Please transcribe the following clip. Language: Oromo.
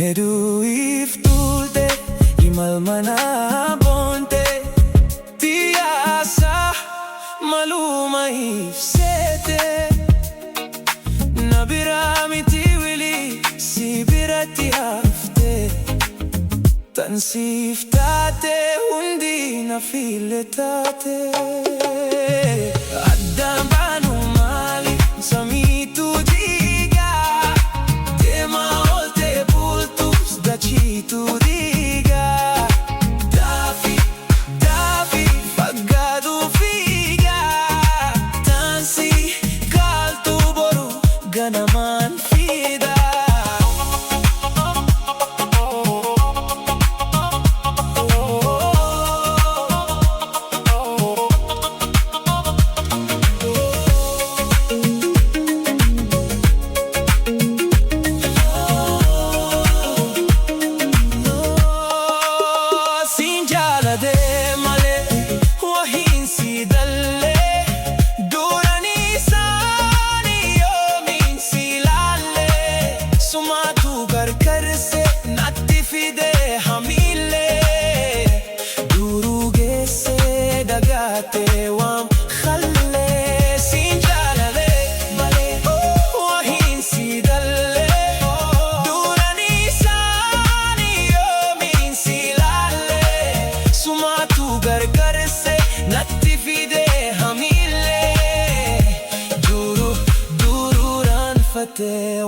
Hedu iftulte imal mana bonte tiasa maluma ifsete nabirami tiwili sibirati hafte tansiftate hundi na filetate addam banu mali samitu tu diga Dafi Fagadu figa Tansi Kaltu boru Ganaman fida Wam khalle sinjalale male wahin sidalle durani sani yo min silale sumatu gar se natti fide hamile duru ran fate